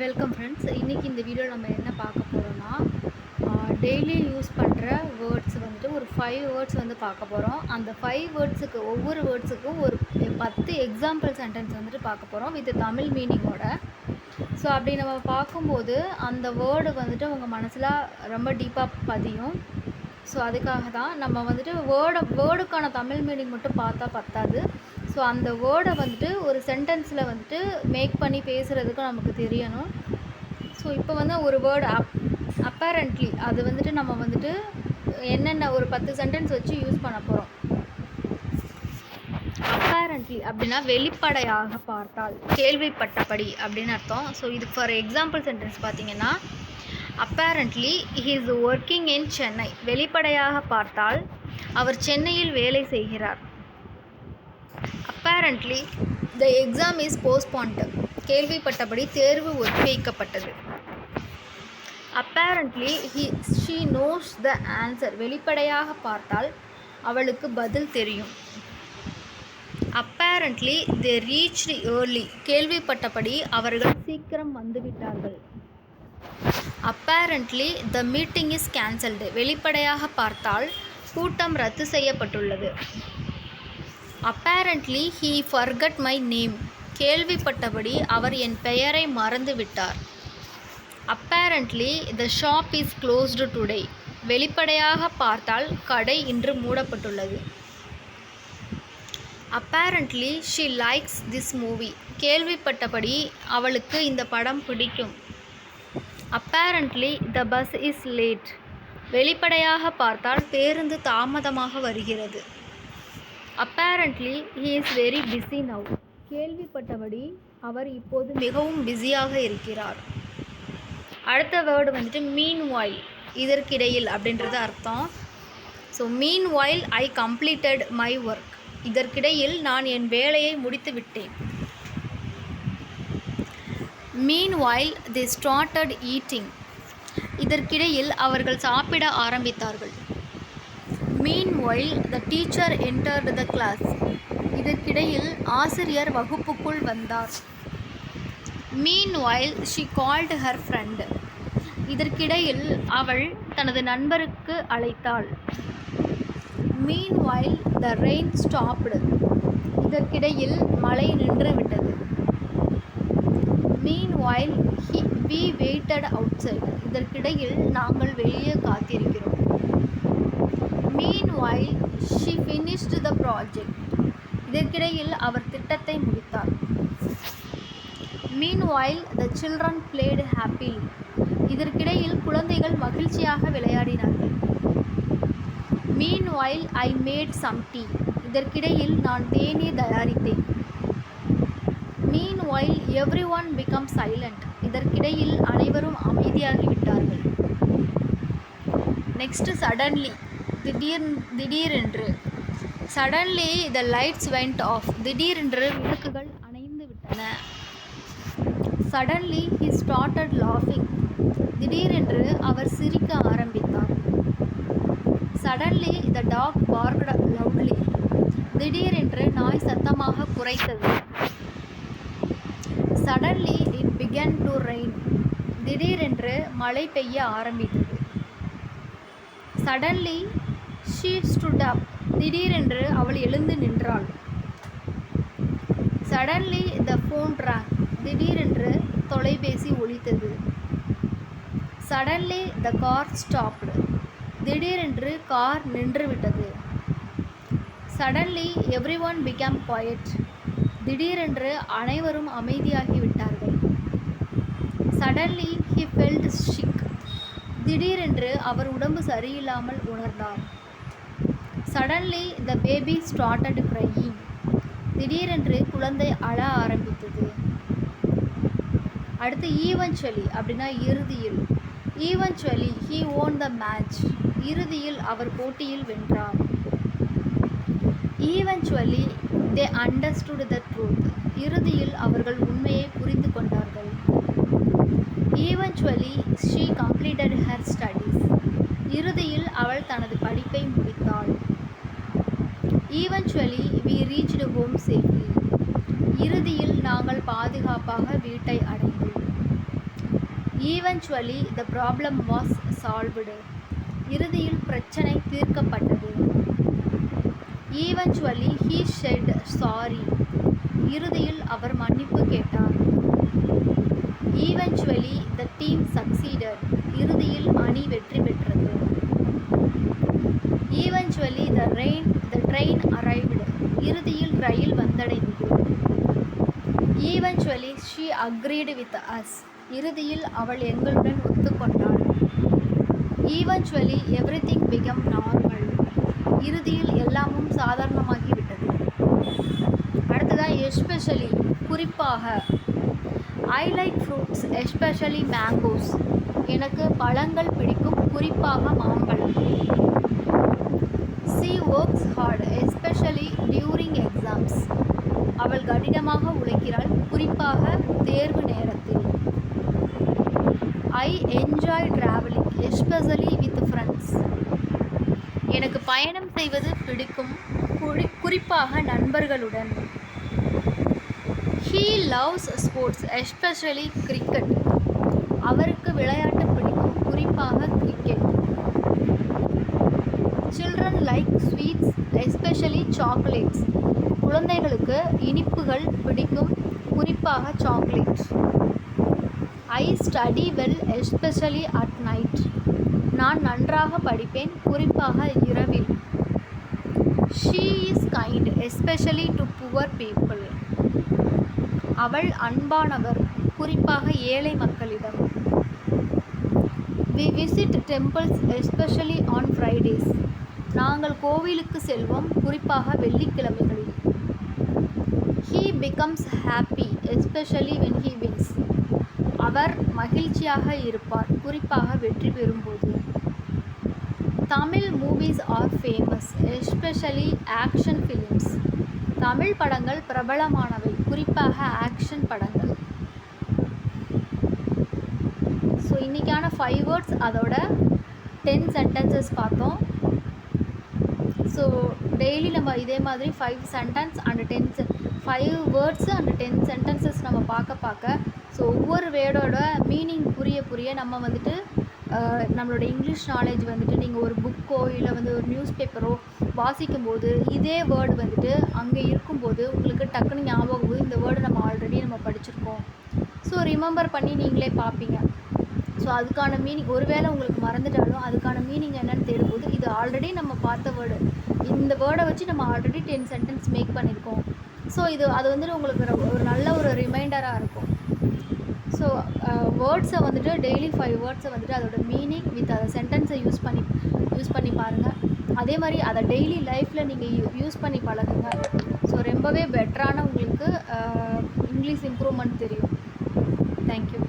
Welcome friends. இன்றைக்கி இந்த video நம்ம என்ன பார்க்க போகிறோன்னா, டெய்லி யூஸ் பண்ணுற வேர்ட்ஸ் வந்துட்டு ஒரு 5 வேர்ட்ஸ் வந்து பார்க்க போகிறோம். அந்த 5 வேர்ட்ஸுக்கு ஒவ்வொரு வேர்ட்ஸுக்கும் ஒரு 10 எக்ஸாம்பிள் சென்டென்ஸ் வந்துட்டு பார்க்க போகிறோம் வித் தமிழ் மீனிங்கோட. ஸோ அப்படி நம்ம பார்க்கும்போது அந்த வேர்டு வந்துட்டு உங்கள் மனசில் ரொம்ப டீப்பாக பதியும். ஸோ அதுக்காக தான் நம்ம வந்துட்டு வேர்டுக்கான தமிழ் மீனிங் மட்டும் பார்த்தா பத்தாது. ஸோ அந்த வேர்டை வந்துட்டு ஒரு சென்டென்ஸில் வந்துட்டு மேக் பண்ணி பேசுகிறதுக்கு நமக்கு தெரியணும். ஸோ இப்போ வந்து ஒரு வேர்டு அப்பேரண்ட்லி அது வந்துட்டு நம்ம வந்துட்டு என்னென்ன ஒரு 10 சென்டென்ஸ் வச்சு யூஸ் பண்ண போகிறோம். அப்பேரண்ட்லி அப்படின்னா வெளிப்படையாக பார்த்தால், கேள்விப்பட்டபடி அப்படின்னு அர்த்தம். ஸோ இதுக்கு ஃபார் எக்ஸாம்பிள் சென்டென்ஸ் பார்த்தீங்கன்னா, apparently he is working in Chennai. வெளிப்படையாக பார்த்தால் அவர் சென்னையில் வேலை செய்கிறார். Apparently the exam is postponed. கேள்விப்பட்டபடி தேர்வு ஒத்திவைக்கப்பட்டது. Apparently she knows the answer. வெளிப்படையாக பார்த்தால் அவளுக்கு பதில் தெரியும். Apparently they reached early. கேள்விப்பட்டபடி அவர்கள் சீக்கிரம் வந்துவிட்டார்கள். Apparently the meeting is cancelled. வெளிப்படையாக பார்த்தால் கூட்டம் ரத்து செய்யப்பட்டுள்ளது. Apparently he forgot my name. கேள்விப்பட்டபடி அவர் என் பெயரை மறந்துவிட்டார். Apparently the shop is closed today. வெளிப்படையாக பார்த்தால் கடை இன்று மூடப்பட்டுள்ளது. Apparently she likes this movie. கேள்விப்பட்டபடி அவளுக்கு இந்த படம் பிடிக்கும். Apparently the bus is late. வெளிப்படையாக பார்த்தால் பேருந்து தாமதமாக வருகிறது. Apparently he is very busy now. கேள்விப்பட்டபடி அவர் இப்போது மிகவும் பிஸியாக இருக்கிறார். அடுத்த வேர்டு வந்துட்டு மீன் வாயில், இதற்கிடையில் அப்படின்றது அர்த்தம். ஸோ மீன் வாயில் ஐ கம்ப்ளீட்டட் மை ஒர்க். இதற்கிடையில் நான் என் வேலையை முடித்து விட்டேன். மீன் வாயில் தே ஸ்டார்டட் ஈட்டிங். இதற்கிடையில் அவர்கள் சாப்பிட ஆரம்பித்தார்கள். Meanwhile the teacher entered the class. இதற்கிடையில் ஆசிரியர் வகுப்புக்குள் வந்தார். Meanwhile she called her friend. இதற்கிடையில் அவள் தனது நண்பருக்கு அழைத்தாள். Meanwhile the rain stopped. இதற்கிடையில் மழை நின்றுவிட்டது. Meanwhile we waited outside. இதற்கிடையில் நாங்கள் வெளியே காத்திருக்கிறோம். Meanwhile, she finished the project. இதற்கிடையில் அவர் திட்டத்தை முடித்தார். Meanwhile, the children played happily. இதற்கிடையில் குழந்தைகள் மகிழ்ச்சியாக விளையாடினார்கள். Meanwhile, I made some tea. இதற்கிடையில் நான் தேநீர் தயாரித்தேன். Meanwhile, everyone became silent. இதற்கிடையில் அனைவரும் அமைதியாகிவிட்டார்கள். நெக்ஸ்ட் சடன்லி, திடீரென்று. Suddenly the lights went off. திடீரென்று விளக்குகள் அணைந்து விட்டன. சடன்லி ஹி ஸ்டார்டட் லாஃபிங். திடீரென்று அவர் சிரிக்க ஆரம்பித்தார். Suddenly the dog barked loudly. திடீரென்று நாய் சத்தமாக குரைத்தது. Suddenly it began to rain. திடீரென்று மழை பெய்ய ஆரம்பித்தது. Suddenly she stood up. திடீரென்று அவள் எழுந்து நின்றாள். Suddenly the phone rang. திடீரென்று தொலைபேசி ஒலித்தது. Suddenly the car stopped. திடீரென்று கார் நின்றுவிட்டது. Suddenly everyone became quiet. திடீரென்று அனைவரும் அமைதியாகிவிட்டார்கள். Suddenly he felt sick. திடீரென்று அவர் உடம்பு சரியில்லாமல் உணர்ந்தார். Suddenly the baby started crying. திடீரென்று குழந்தை அழ ஆரம்பித்தது. அடுத்து ஈவென்ச்சுவலி அப்படின்னா இறுதியில். Eventually he won the match. இறுதியில் அவர் போட்டியில் வென்றார். Eventually they understood the truth. இறுதியில் அவர்கள் உண்மையை புரிந்து கொண்டார்கள். Eventually she completed her studies. இறுதியில் அவள் தனது படிப்பை முடித்தாள். Eventually we reached home safely. இறுதியில் நாங்கள் பாதுகாப்பாக வீட்டை அடைந்தோம். Eventually the problem was solved. இறுதியில் பிரச்சனை தீர்க்கப்பட்டது. Eventually he said sorry. இறுதியில் அவர் மன்னிப்பு கேட்டார். Eventually the team succeeded. இறுதியில் அணி வெற்றி பெற்றது. Eventually the train arrived. இறுதியில் ரயில் வந்தடைந்தது. Eventually she agreed with us. இறுதியில் அவள் எங்களுடன் ஒத்துக்கொண்டாள். Eventually everything became normal. இறுதியில் எல்லாமும் சாதாரணமாகிவிட்டது. அடுத்ததான் எஸ்பெஷலி, குறிப்பாக. I like fruits especially mangoes. எனக்கு பழங்கள் பிடிக்கும், குறிப்பாக மாம்பழம். She works hard especially during exams. அவள் கடினமாக உழைக்கிறாள், குறிப்பாக தேர்வு நேரத்தில். I enjoy travelling especially with friends. எனக்கு பயணம் செய்வது பிடிக்கும், குறிப்பாக நண்பர்களுடன். He loves sports especially cricket. அவருக்கு விளையாட்டு பிடிக்கும், குறிப்பாக cricket. Children like sweets especially chocolates. குழந்தைகளுக்கு இனிப்புகள் பிடிக்கும், குறிப்பாக chocolate. I study well especially at night. நான் நன்றாக படிப்பேன், குறிப்பாக இரவில். She is kind especially to poor people. அவள் அன்பானவர், குறிப்பாக ஏழை மக்களிடம். We visit temples especially on Fridays. நாங்கள் கோவிலுக்கு செல்வோம், குறிப்பாக வெள்ளிக்கிழமைகளில். He becomes happy especially when he wins. அவர் மகிழ்ச்சியாக இருப்பார், குறிப்பாக வெற்றி பெறும்போது. Tamil movies are famous especially action films. Tamil படங்கள் பிரபலமானவை, குறிப்பாக ஆக்ஷன் படங்கள். ஸோ இன்றைக்கான 5 வேர்ட்ஸ் அதோட 10 சென்டென்சஸ் பார்த்தோம். ஸோ டெய்லி நம்ம இதே மாதிரி 5 sentence and 5 words and 10 sentences நம்ம பார்க்க ஸோ ஒவ்வொரு வேர்டோட மீனிங் புரிய நம்ம வந்துட்டு நம்மளோட இங்கிலீஷ் நாலேஜ் வந்துட்டு நீங்கள் ஒரு புக்கோ இல்லை வந்து ஒரு நியூஸ் பேப்பரோ வாசிக்கும்போது இதே வேர்டு வந்துட்டு அங்கே இருக்கும்போது உங்களுக்கு டக்குன்னு ஞாபகம் இந்த வேர்டு நம்ம படிச்சிருக்கோம். ஸோ ரிமெம்பர் பண்ணி நீங்களே பார்ப்பீங்க. ஸோ அதுக்கான மீனிங் ஒருவேளை உங்களுக்கு மறந்துட்டாலும் அதுக்கான மீனிங் என்னென்னு தேடும்போது இது ஆல்ரெடி நம்ம பார்த்த வேர்டு, இந்த வேர்டை வச்சு நம்ம ஆல்ரெடி 10 சென்டென்ஸ் மேக் பண்ணியிருக்கோம். ஸோ அது வந்துட்டு உங்களுக்கு ஒரு நல்ல ஒரு ரிமைண்டராக இருக்கும். ஸோ வேர்ட்ஸை வந்துட்டு டெய்லி 5 வேர்ட்ஸை வந்துட்டு அதோட மீனிங் வித் அதை சென்டென்ஸை யூஸ் பண்ணி பாருங்கள். அதே மாதிரி அதை டெய்லி லைஃப்பில் நீங்கள் யூஸ் பண்ணி பழகுங்க. ஸோ ரொம்பவே பெட்டரான உங்களுக்கு இங்கிலீஷ் இம்ப்ரூவ்மெண்ட் தெரியும். தேங்க்யூ.